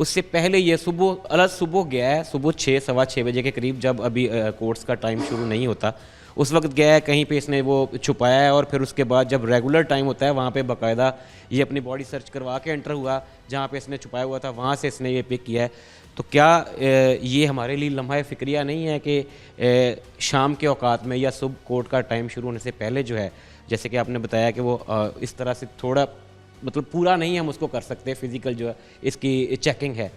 اس سے پہلے یہ صبح گیا ہے، صبح 6 سوا 6 بجے کے قریب، جب ابھی کورٹس کا ٹائم شروع نہیں ہوتا، اس وقت گیا ہے کہیں پہ اس نے وہ چھپایا ہے، اور پھر اس کے بعد جب ریگولر ٹائم ہوتا ہے وہاں پہ باقاعدہ یہ اپنی باڈی سرچ کروا کے انٹر ہوا، جہاں پہ اس نے چھپایا ہوا تھا وہاں سے اس نے یہ پک کیا ہے. تو کیا یہ ہمارے لیے لمحہ فکریہ نہیں ہے کہ شام کے اوقات میں یا صبح کورٹ کا ٹائم شروع ہونے سے پہلے جو ہے، جیسے کہ آپ نے بتایا کہ وہ اس طرح سے تھوڑا مطلب پورا نہیں ہم اس کو کر سکتے، فزیکل جو ہے اس کی چیکنگ ہے،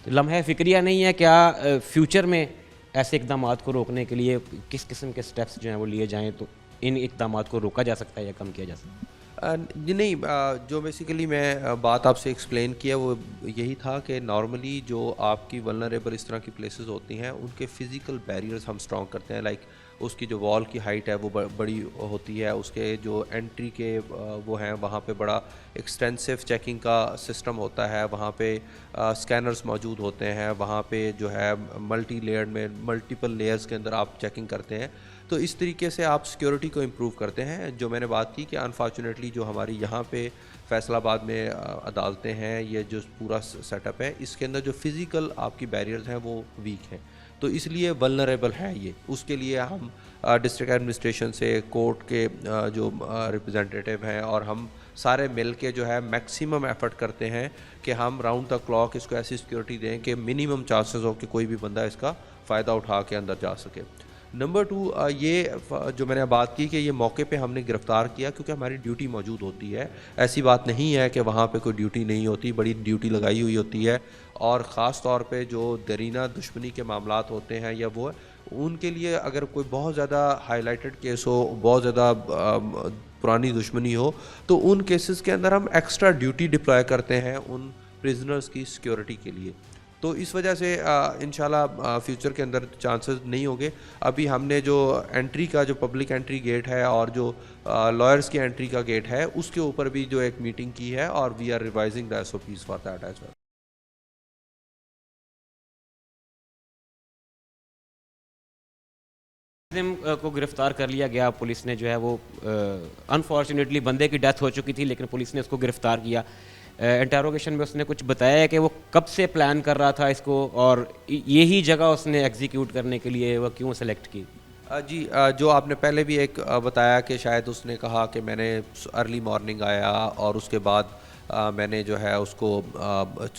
تو لمحہ فکریہ نہیں ہے کیا فیوچر میں ایسے اقدامات کو روکنے کے لیے کس قسم کے سٹیپس جو ہیں وہ لیے جائیں تو ان اقدامات کو روکا جا سکتا ہے یا کم کیا جا سکتا ہے؟ جی نہیں، جو بیسیکلی میں بات آپ سے ایکسپلین کیا وہ یہی تھا کہ نارملی جو آپ کی ولنریبل اس طرح کی پلیسز ہوتی ہیں ان کے فزیکل بیریئرز ہم اسٹرانگ کرتے ہیں. لائک اس کی جو وال کی ہائٹ ہے وہ بڑی ہوتی ہے، اس کے جو انٹری کے وہ ہیں وہاں پہ بڑا ایکسٹینسو چیکنگ کا سسٹم ہوتا ہے، وہاں پہ اسکینرز موجود ہوتے ہیں، وہاں پہ جو ہے ملٹی لیئرڈ میں ملٹیپل لیئرز کے اندر آپ چیکنگ کرتے ہیں. تو اس طریقے سے آپ سیکیورٹی کو امپروو کرتے ہیں. جو میں نے بات کی کہ انفارچونیٹلی جو ہماری یہاں پہ فیصل آباد میں عدالتیں ہیں، یہ جو پورا سیٹ اپ ہے اس کے اندر جو فزیکل آپ کی بیریئرز ہیں وہ ویک ہیں، تو اس لیے ولنریبل ہے یہ. اس کے لیے ہم ڈسٹرکٹ ایڈمنسٹریشن سے کورٹ کے جو ریپرزینٹیٹیو ہیں اور ہم سارے مل کے جو ہے میکسیمم ایفرٹ کرتے ہیں کہ ہم راؤنڈ دا کلاک اس کو ایسی سیکیورٹی دیں کہ منیمم چانسز ہو کہ کوئی بھی بندہ اس کا فائدہ اٹھا کے اندر جا سکے. نمبر 2، یہ جو میں نے بات کی کہ یہ موقع پہ ہم نے گرفتار کیا کیونکہ ہماری ڈیوٹی موجود ہوتی ہے. ایسی بات نہیں ہے کہ وہاں پہ کوئی ڈیوٹی نہیں ہوتی، بڑی ڈیوٹی لگائی ہوئی ہوتی ہے. اور خاص طور پہ جو درینہ دشمنی کے معاملات ہوتے ہیں یا وہ ان کے لیے اگر کوئی بہت زیادہ ہائی لائٹڈ کیس ہو، بہت زیادہ پرانی دشمنی ہو، تو ان کیسز کے اندر ہم ایکسٹرا ڈیوٹی ڈپلوائے کرتے ہیں ان پرزنرز کی سیکیورٹی کے لیے. تو اس وجہ سے انشاءاللہ فیوچر کے اندر چانسز نہیں ہوں گے. ابھی ہم نے جو انٹری کا جو پبلک انٹری گیٹ ہے اور جو لائرز کی انٹری کا گیٹ ہے اس کے اوپر بھی جو ایک میٹنگ کی ہے اور we are revising the SOPs for that as well. کو گرفتار کر لیا گیا، پولیس نے جو ہے وہ انفارچونیٹلی بندے کی ڈیتھ ہو چکی تھی لیکن پولیس نے اس کو گرفتار کیا. انٹروگیشن میں اس نے کچھ بتایا ہے کہ وہ کب سے پلان کر رہا تھا اس کو اور یہی جگہ اس نے ایگزیکیوٹ کرنے کے لیے وہ کیوں سلیکٹ کی؟ جی، جو آپ نے پہلے بھی ایک بتایا کہ شاید اس نے کہا کہ میں نے ارلی مارننگ آیا اور اس کے بعد میں نے جو ہے اس کو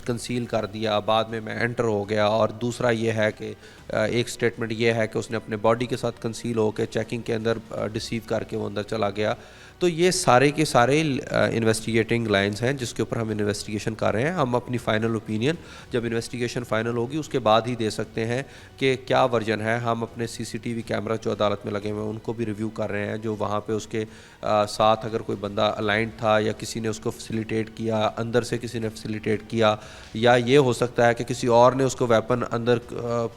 کنسیل کر دیا، بعد میں انٹر ہو گیا. اور دوسرا یہ ہے کہ ایک سٹیٹمنٹ یہ ہے کہ اس نے اپنے باڈی کے ساتھ کنسیل ہو کے چیکنگ کے اندر ڈیسیو کر کے وہ اندر چلا گیا. تو یہ سارے کے سارے انویسٹیگیٹنگ لائنز ہیں جس کے اوپر ہم انویسٹیگیشن کر رہے ہیں. ہم اپنی فائنل اوپینین جب انویسٹیگیشن فائنل ہوگی اس کے بعد ہی دے سکتے ہیں کہ کیا ورژن ہے. ہم اپنے CCTV کیمرہ جو عدالت میں لگے ہوئے ہیں ان کو بھی ریویو کر رہے ہیں، جو وہاں پہ اس کے ساتھ اگر کوئی بندہ الائنڈ تھا یا کسی نے اس کو فیسیلیٹیٹ کیا، اندر سے کسی نے فیسیلیٹیٹ کیا، یا یہ ہو سکتا ہے کہ کسی اور نے اس کو ویپن اندر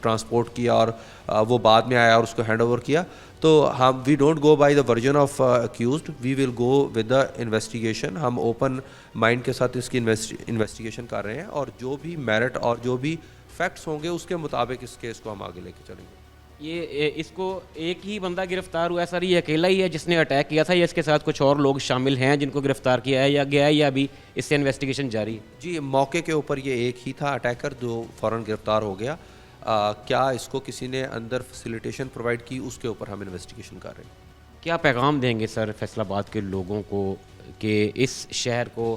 ٹرانسپورٹ کیا اور وہ بعد میں آیا اور اس کو ہینڈ اوور کیا. تو ہم we don't go by the version of accused, we will go with the investigation. ہم اوپن مائنڈ کے ساتھ اس کی انویسٹیگیشن کر رہے ہیں اور جو بھی میرٹ اور جو بھی فیکٹس ہوں گے اس کے مطابق اس کیس کو ہم آگے لے کے چلیں گے. یہ اس کو ایک ہی بندہ گرفتار ہوا ہے سر؟ یہ اکیلا ہی ہے جس نے اٹیک کیا تھا یا اس کے ساتھ کچھ اور لوگ شامل ہیں جن کو گرفتار کیا ہے یا گیا ہے یا ابھی اس سے انویسٹیگیشن جاری ہے؟ جی، موقع کے اوپر یہ ایک ہی تھا اٹیکر جو فوراً گرفتار ہو گیا. کیا اس کو کسی نے اندر فیسیلیٹیشن پرووائڈ کی اس کے اوپر ہم انویسٹیگیشن کر رہے ہیں. کیا پیغام دیں گے سر فیصل آباد کے لوگوں کو کہ اس شہر کو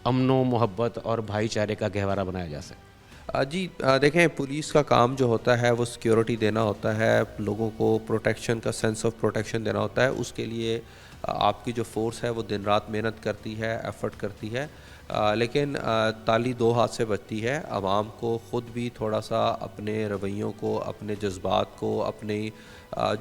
امن و محبت اور بھائی چارے کا گہوارہ بنایا جا سکے؟ جی دیکھیں، پولیس کا کام جو ہوتا ہے وہ سیکیورٹی دینا ہوتا ہے، لوگوں کو پروٹیکشن کا سینس آف پروٹیکشن دینا ہوتا ہے. اس کے لیے آپ کی جو فورس ہے وہ دن رات محنت کرتی ہے، ایفرٹ کرتی ہے. لیکن تالی دو ہاتھ سے بجتی ہے. عوام کو خود بھی تھوڑا سا اپنے رویوں کو، اپنے جذبات کو، اپنی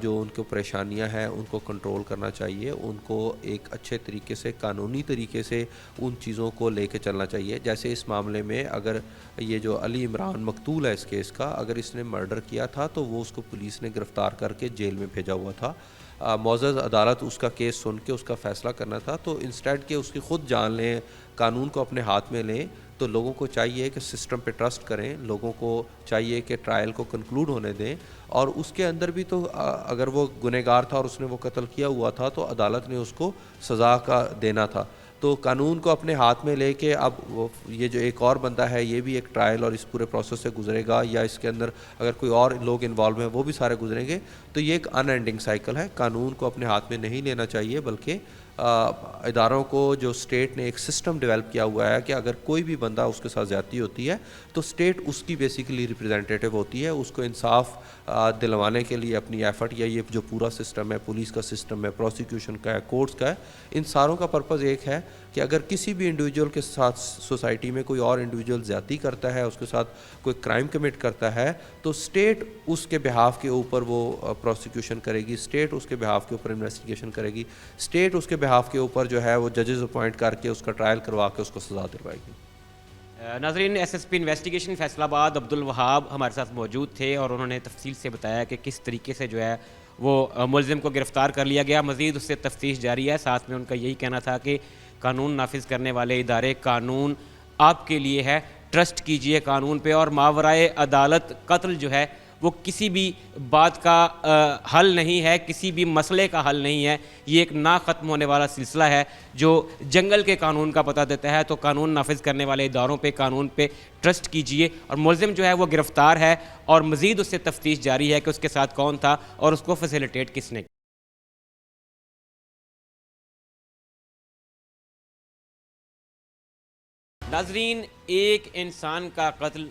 جو ان کو پریشانیاں ہیں ان کو کنٹرول کرنا چاہیے. ان کو ایک اچھے طریقے سے، قانونی طریقے سے ان چیزوں کو لے کے چلنا چاہیے. جیسے اس معاملے میں اگر یہ جو علی عمران مقتول ہے اس کیس کا، اگر اس نے مرڈر کیا تھا تو وہ اس کو پولیس نے گرفتار کر کے جیل میں بھیجا ہوا تھا. معزز عدالت اس کا کیس سن کے اس کا فیصلہ کرنا تھا. تو انسٹیڈ کہ اس کی خود جان لیں، قانون کو اپنے ہاتھ میں لیں، تو لوگوں کو چاہیے کہ سسٹم پہ ٹرسٹ کریں. لوگوں کو چاہیے کہ ٹرائل کو کنکلوڈ ہونے دیں. اور اس کے اندر بھی تو اگر وہ گنہگار تھا اور اس نے وہ قتل کیا ہوا تھا تو عدالت نے اس کو سزا کا دینا تھا. تو قانون کو اپنے ہاتھ میں لے کے اب یہ جو ایک اور بندہ ہے یہ بھی ایک ٹرائل اور اس پورے پروسیس سے گزرے گا، یا اس کے اندر اگر کوئی اور لوگ انوالو ہیں وہ بھی سارے گزریں گے، تو یہ ایک ان اینڈنگ سائیکل ہے۔ قانون کو اپنے ہاتھ میں نہیں لینا چاہیے، بلکہ اداروں کو، جو اسٹیٹ نے ایک سسٹم ڈیولپ کیا ہوا ہے کہ اگر کوئی بھی بندہ اس کے ساتھ زیادتی ہوتی ہے تو اسٹیٹ اس کی بیسیکلی ریپرزینٹیو ہوتی ہے، اس کو انصاف دلوانے کے لیے اپنی ایفرٹ، یا یہ جو پورا سسٹم ہے، پولیس کا سسٹم ہے، پروسیکیوشن کا ہے، کورٹس کا ہے، ان ساروں کا پرپز ایک ہے کہ اگر کسی بھی انڈیویجول کے ساتھ سوسائٹی میں کوئی اور انڈیویجول زیادتی کرتا ہے، اس کے ساتھ کوئی کرائم کمٹ کرتا ہے، تو اسٹیٹ اس کے بہاف کے اوپر وہ پروسیکیوشن کرے گی، اسٹیٹ اس کے بہاف کے اوپر انویسٹیگیشن کرے گی، اسٹیٹ اس کے بہاف کے اوپر جو ہے وہ ججز اپوائنٹ کر کے اس کا ٹرائل کروا کے اس کو سزا دلوائے گی۔ ناظرین، S S P investigation Faisal آباد عبد الوہاب ہمارے ساتھ موجود تھے اور انہوں نے تفصیل سے بتایا کہ کس طریقے سے جو ہے وہ ملزم کو گرفتار کر لیا گیا، مزید اس سے تفتیش جاری ہے۔ ساتھ میں ان کا یہی کہنا تھا کہ قانون نافذ کرنے والے ادارے، قانون آپ کے لیے ہے، ٹرسٹ کیجئے قانون پہ، اور ماورائے عدالت قتل جو ہے وہ کسی بھی بات کا حل نہیں ہے، کسی بھی مسئلے کا حل نہیں ہے، یہ ایک نہ ختم ہونے والا سلسلہ ہے جو جنگل کے قانون کا پتہ دیتا ہے۔ تو قانون نافذ کرنے والے اداروں پہ، قانون پہ ٹرسٹ کیجئے، اور ملزم جو ہے وہ گرفتار ہے اور مزید اس سے تفتیش جاری ہے کہ اس کے ساتھ کون تھا اور اس کو فیسیلیٹیٹ کس نے کیا۔ ناظرین، ایک انسان کا قتل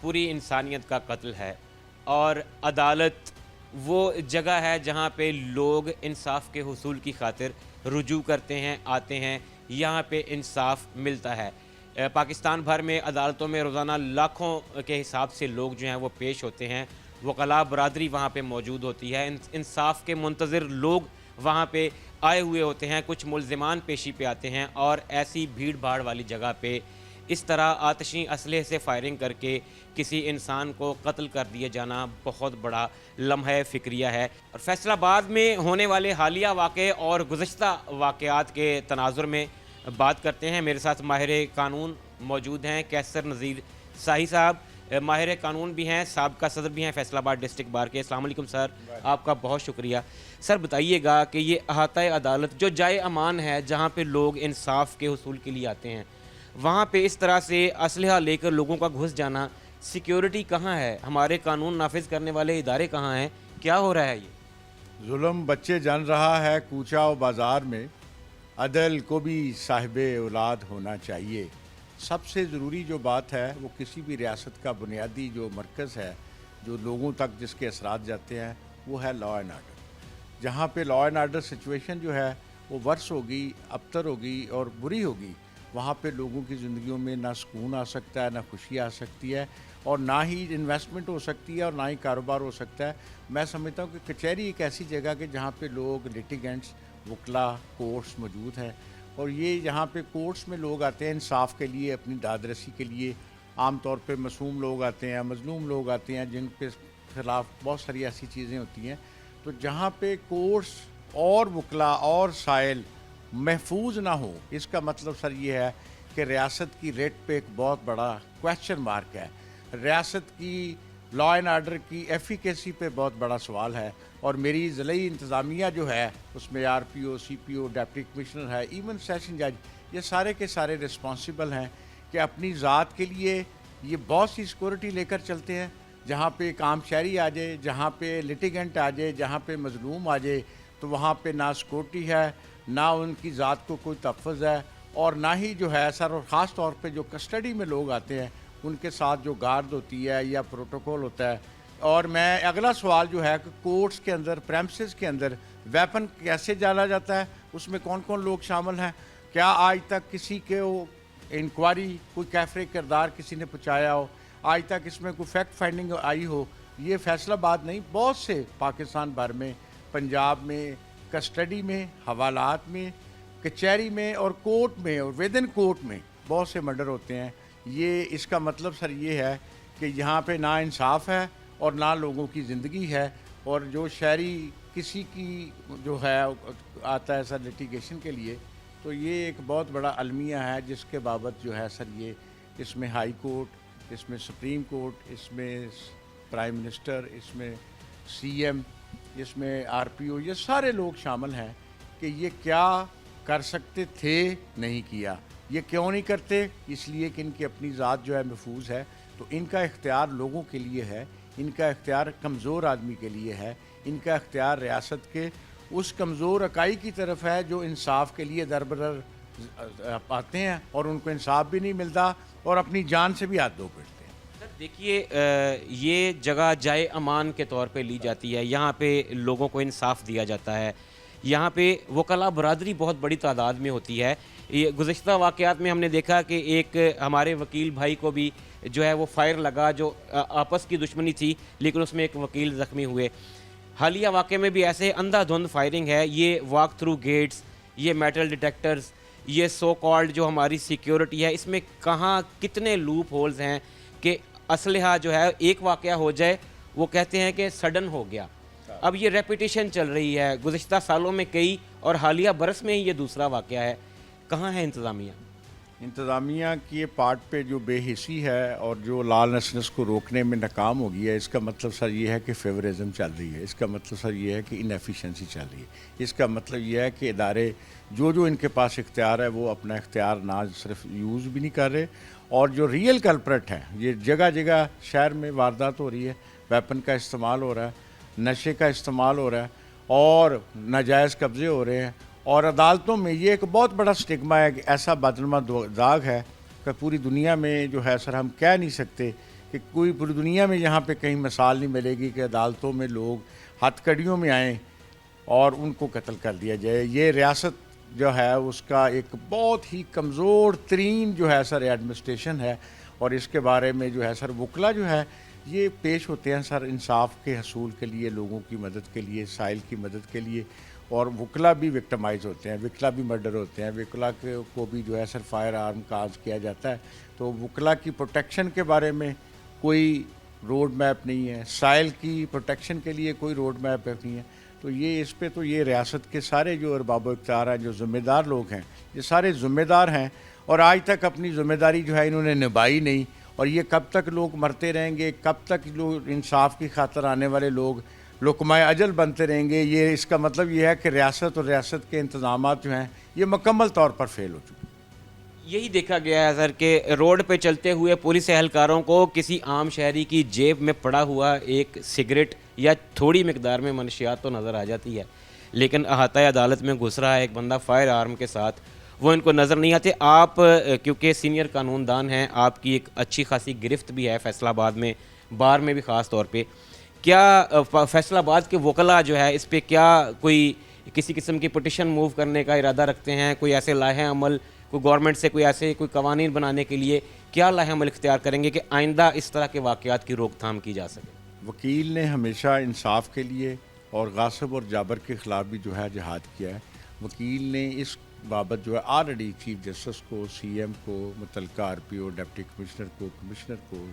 پوری انسانیت کا قتل ہے، اور عدالت وہ جگہ ہے جہاں پہ لوگ انصاف کے حصول کی خاطر رجوع کرتے ہیں، آتے ہیں، یہاں پہ انصاف ملتا ہے۔ پاکستان بھر میں عدالتوں میں روزانہ لاکھوں کے حساب سے لوگ جو ہیں وہ پیش ہوتے ہیں، وکلاء برادری وہاں پہ موجود ہوتی ہے، انصاف کے منتظر لوگ وہاں پہ آئے ہوئے ہوتے ہیں، کچھ ملزمان پیشی پہ آتے ہیں، اور ایسی بھیڑ بھاڑ والی جگہ پہ اس طرح آتشی اسلحے سے فائرنگ کر کے کسی انسان کو قتل کر دیا جانا بہت بڑا لمحہ فکریہ ہے۔ اور فیصل آباد میں ہونے والے حالیہ واقعے اور گزشتہ واقعات کے تناظر میں بات کرتے ہیں۔ میرے ساتھ ماہر قانون موجود ہیں، کیسر نذیر ساہی صاحب، ماہر قانون بھی ہیں، سابقہ صدر بھی ہیں فیصل آباد ڈسٹرکٹ بار کے۔ السلام علیکم سر، آپ کا بہت شکریہ۔ سر بتائیے گا کہ یہ احاطۂ عدالت جو جائے امان ہے، جہاں پہ لوگ انصاف کے حصول کے لیے آتے ہیں، وہاں پہ اس طرح سے اسلحہ لے کر لوگوں کا گھس جانا، سیکیورٹی کہاں ہے؟ ہمارے قانون نافذ کرنے والے ادارے کہاں ہیں؟ کیا ہو رہا ہے یہ؟ ظلم بچے جن رہا ہے کوچہ و بازار میں، عدل کو بھی صاحب اولاد ہونا چاہیے۔ سب سے ضروری جو بات ہے وہ کسی بھی ریاست کا بنیادی جو مرکز ہے، جو لوگوں تک جس کے اثرات جاتے ہیں، وہ ہے لا اینڈ آرڈر۔ جہاں پہ لا اینڈ آرڈر سچویشن جو ہے وہ ورس ہوگی، ابتر ہوگی اور بری ہوگی، وہاں پہ لوگوں کی زندگیوں میں نہ سکون آ سکتا ہے، نہ خوشی آ سکتی ہے، اور نہ ہی انویسٹمنٹ ہو سکتی ہے، اور نہ ہی کاروبار ہو سکتا ہے۔ میں سمجھتا ہوں کہ کچہری ایک ایسی جگہ کہ جہاں پہ لوگ لیٹیگنٹس، وکلا، کورٹس موجود ہیں، اور یہ یہاں پہ کورٹس میں لوگ آتے ہیں انصاف کے لیے، اپنی داد رسی کے لیے۔ عام طور پہ معصوم لوگ آتے ہیں، مظلوم لوگ آتے ہیں، جن کے خلاف بہت ساری ایسی چیزیں ہوتی ہیں۔ تو جہاں پہ کورٹس اور وکلا اور سائل محفوظ نہ ہو، اس کا مطلب سر یہ ہے کہ ریاست کی ریٹ پہ ایک بہت بڑا کویسچن مارک ہے، ریاست کی لا اینڈ آرڈر کی ایفیکیسی پہ بہت بڑا سوال ہے۔ اور میری ضلعی انتظامیہ جو ہے اس میں آر پی او، سی پی او، ڈپٹی کمشنر ہے، ایون سیشن جج، یہ سارے کے سارے رسپانسبل ہیں کہ اپنی ذات کے لیے یہ بہت سی سیکورٹی لے کر چلتے ہیں۔ جہاں پہ ایک عام شہری آ جائے، جہاں پہ لیٹیگنٹ آ جائے، جہاں پہ مظلوم آ جائے، تو وہاں پہ نہ سیکورٹی ہے، نہ ان کی ذات کو کوئی تحفظ ہے، اور نہ ہی جو ہے سر، اور خاص طور پہ جو کسٹڈی میں لوگ آتے ہیں ان کے ساتھ جو گارڈ ہوتی ہے یا پروٹوکول ہوتا ہے۔ اور میں اگلا سوال جو ہے کہ کورٹس کے اندر، پریمسز کے اندر ویپن کیسے ڈالا جاتا ہے، اس میں کون کون لوگ شامل ہیں؟ کیا آج تک کسی کے انکوائری کوئی کیفر کردار کسی نے پہنچایا ہو؟ آج تک اس میں کوئی فیکٹ فائنڈنگ آئی ہو؟ یہ فیصل آباد نہیں، بہت سے پاکستان بھر میں، پنجاب میں، کسٹڈی میں، حوالات میں، کچہری میں اور کورٹ میں اور ود ان کورٹ میں بہت سے مرڈر ہوتے ہیں۔ یہ اس کا مطلب سر یہ ہے کہ یہاں پہ نا انصاف ہے اور نہ لوگوں کی زندگی ہے، اور جو شہری کسی کی جو ہے آتا ہے سر لیٹیگیشن کے لیے، تو یہ ایک بہت بڑا المیہ ہے جس کے بابت جو ہے سر یہ اس میں ہائی کورٹ، اس میں سپریم کورٹ، اس میں پرائم منسٹر، اس میں سی ایم، اس میں آر پی او، یہ سارے لوگ شامل ہیں کہ یہ کیا کر سکتے تھے نہیں کیا. یہ کیوں نہیں کرتے؟ اس لیے کہ ان کی اپنی ذات جو ہے محفوظ ہے. تو ان کا اختیار لوگوں کے لیے ہے, ان کا اختیار کمزور آدمی کے لیے ہے, ان کا اختیار ریاست کے اس کمزور اکائی کی طرف ہے جو انصاف کے لیے دربدر آتے ہیں اور ان کو انصاف بھی نہیں ملتا اور اپنی جان سے بھی ہاتھ دھو بیٹھتے ہیں. سر دیکھیے یہ جگہ جائے امان کے طور پہ لی جاتی ہے, یہاں پہ لوگوں کو انصاف دیا جاتا ہے, یہاں پہ وکلاء برادری بہت بڑی تعداد میں ہوتی ہے. یہ گزشتہ واقعات میں ہم نے دیکھا کہ ایک ہمارے وکیل بھائی کو بھی جو ہے وہ فائر لگا, جو آپس کی دشمنی تھی لیکن اس میں ایک وکیل زخمی ہوئے. حالیہ واقعے میں بھی ایسے اندھا دھند فائرنگ ہے. یہ واک تھرو گیٹس, یہ میٹل ڈیٹیکٹرز, یہ سو کالڈ جو ہماری سیکیورٹی ہے, اس میں کہاں کتنے لوپ ہولز ہیں کہ اسلحہ جو ہے ایک واقعہ ہو جائے وہ کہتے ہیں کہ سڈن ہو گیا. اب یہ ریپیٹیشن چل رہی ہے, گزشتہ سالوں میں کئی اور حالیہ برس میں ہی یہ دوسرا واقعہ ہے. کہاں ہے انتظامیہ؟ انتظامیہ کی یہ پارٹ پہ جو بے حسی ہے اور جو لالسنس کو روکنے میں ناکام ہو گئی ہے, اس کا مطلب سر یہ ہے کہ فیورزم چل رہی ہے. اس کا مطلب سر یہ ہے کہ انیفیشنسی چل رہی ہے. اس کا مطلب یہ ہے کہ ادارے جو ان کے پاس اختیار ہے وہ اپنا اختیار نہ صرف یوز بھی نہیں کر رہے, اور جو ریئل کلپریٹ ہیں, یہ جگہ جگہ شہر میں واردات ہو رہی ہے, ویپن کا استعمال ہو رہا ہے, نشے کا استعمال ہو رہا ہے اور ناجائز قبضے ہو رہے ہیں. اور عدالتوں میں یہ ایک بہت بڑا سٹگما ہے کہ ایسا بدنما داغ ہے کہ پوری دنیا میں جو ہے سر ہم کہہ نہیں سکتے کہ کوئی پوری دنیا میں یہاں پہ کہیں مثال نہیں ملے گی کہ عدالتوں میں لوگ ہتھ کڑیوں میں آئیں اور ان کو قتل کر دیا جائے. یہ ریاست جو ہے اس کا ایک بہت ہی کمزور ترین جو ہے سر ایڈمنسٹریشن ہے, اور اس کے بارے میں جو ہے سر وکلا جو ہے یہ پیش ہوتے ہیں سر انصاف کے حصول کے لیے, لوگوں کی مدد کے لیے, سائل کی مدد کے لیے, اور وکلا بھی وکٹمائز ہوتے ہیں, وکلا بھی مرڈر ہوتے ہیں, وکلا کو بھی جو ہے سر فائر آرم کاز کیا جاتا ہے. تو وکلا کی پروٹیکشن کے بارے میں کوئی روڈ میپ نہیں ہے, سائل کی پروٹیکشن کے لیے کوئی روڈ میپ نہیں ہے. تو یہ اس پہ تو یہ ریاست کے سارے جو ارباب و اختیار ہیں, جو ذمہ دار لوگ ہیں, یہ سارے ذمہ دار ہیں اور آج تک اپنی ذمہ داری جو ہے انہوں نے نبھائی نہیں. اور یہ کب تک لوگ مرتے رہیں گے, کب تک لوگ انصاف کی خاطر آنے والے لوگ لقمۂ اجل بنتے رہیں گے. یہ اس کا مطلب یہ ہے کہ ریاست اور ریاست کے انتظامات جو ہیں یہ مکمل طور پر فیل ہو چکے ہیں. یہی دیکھا گیا ہے سر کہ روڈ پہ چلتے ہوئے پولیس اہلکاروں کو کسی عام شہری کی جیب میں پڑا ہوا ایک سگریٹ یا تھوڑی مقدار میں منشیات تو نظر آ جاتی ہے, لیکن احاطۂ عدالت میں گھس رہا ہے ایک بندہ فائر آرم کے ساتھ, وہ ان کو نظر نہیں آتے. آپ کیونکہ سینئر قانون دان ہیں, آپ کی ایک اچھی خاصی گرفت بھی ہے فیصل آباد میں, بار میں بھی خاص طور پہ. کیا فیصل آباد کے وکلاء جو ہے اس پہ کیا کوئی کسی قسم کی پٹیشن موو کرنے کا ارادہ رکھتے ہیں؟ کوئی ایسے لائحہ عمل, کوئی گورنمنٹ سے کوئی ایسے کوئی قوانین بنانے کے لیے کیا لائحہ عمل اختیار کریں گے کہ آئندہ اس طرح کے واقعات کی روک تھام کی جا سکے؟ وکیل نے ہمیشہ انصاف کے لیے اور غاصب اور جابر کے خلاف بھی جو ہے جہاد کیا ہے. وکیل نے اس بابت جو ہے آلریڈی چیف جسٹس کو, سی ایم کو, متعلقہ آر پی او, ڈپٹی کمشنر کو,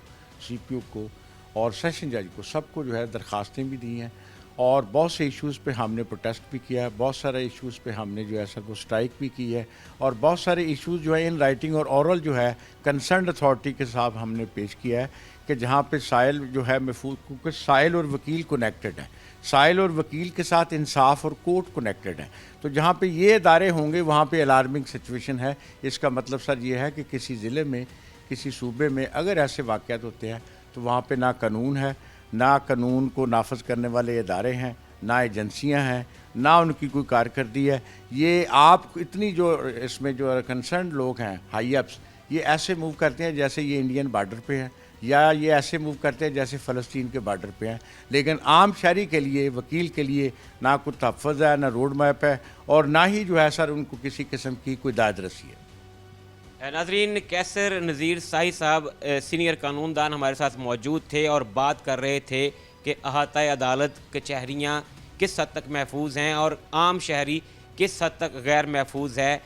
سی پی او کو اور سیشن جج کو, سب کو جو ہے درخواستیں بھی دی ہیں. اور بہت سے ایشوز پہ ہم نے پروٹیسٹ بھی کیا ہے, بہت سارے ایشوز پہ ہم نے جو ہے سر وہ اسٹرائک بھی کی ہے, اور بہت سارے ایشوز جو ہے ان رائٹنگ اور اورل جو ہے کنسرنڈ اتھارٹی کے ساتھ ہم نے پیش کیا ہے کہ جہاں پہ سائل جو ہے محفوظ, کیونکہ سائل اور وکیل کنیکٹڈ ہیں, سائل اور وکیل کے ساتھ انصاف اور کورٹ کنیکٹڈ ہیں. تو جہاں پہ یہ ادارے ہوں گے وہاں پہ الارمنگ سچویشن ہے. اس کا مطلب سر یہ ہے کہ کسی ضلع میں, کسی صوبے میں اگر ایسے واقعات ہوتے ہیں تو وہاں پہ نہ قانون ہے, نہ قانون کو نافذ کرنے والے ادارے ہیں, نہ ایجنسیاں ہیں, نہ ان کی کوئی کارکردگی ہے. یہ آپ اتنی جو اس میں جو کنسرنڈ لوگ ہیں, ہائی اپس, یہ ایسے موو کرتے ہیں جیسے یہ انڈین بارڈر پہ ہیں, یا یہ ایسے موو کرتے ہیں جیسے فلسطین کے بارڈر پہ ہیں. لیکن عام شہری کے لیے, وکیل کے لیے نہ کوئی تحفظ ہے, نہ روڈ میپ ہے, اور نہ ہی جو ہے سر ان کو کسی قسم کی کوئی داد رسی ہے. ناظرین, کیسر نذیر ساہی صاحب سینئر قانون دان ہمارے ساتھ موجود تھے اور بات کر رہے تھے کہ احاطۂ عدالت کچہریاں کس حد تک محفوظ ہیں اور عام شہری کس حد تک غیر محفوظ ہے.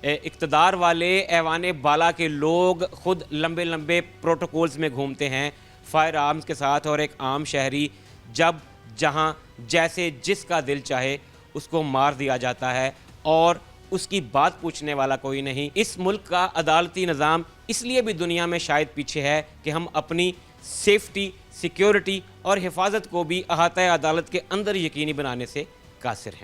اقتدار والے ایوان بالا کے لوگ خود لمبے لمبے پروٹوکولز میں گھومتے ہیں فائر آرمز کے ساتھ, اور ایک عام شہری جب جہاں جیسے جس کا دل چاہے اس کو مار دیا جاتا ہے اور اس کی بات پوچھنے والا کوئی نہیں. اس ملک کا عدالتی نظام اس لیے بھی دنیا میں شاید پیچھے ہے کہ ہم اپنی سیفٹی, سیکیورٹی اور حفاظت کو بھی احاطۂ عدالت کے اندر یقینی بنانے سے قاصر ہیں.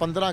15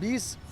20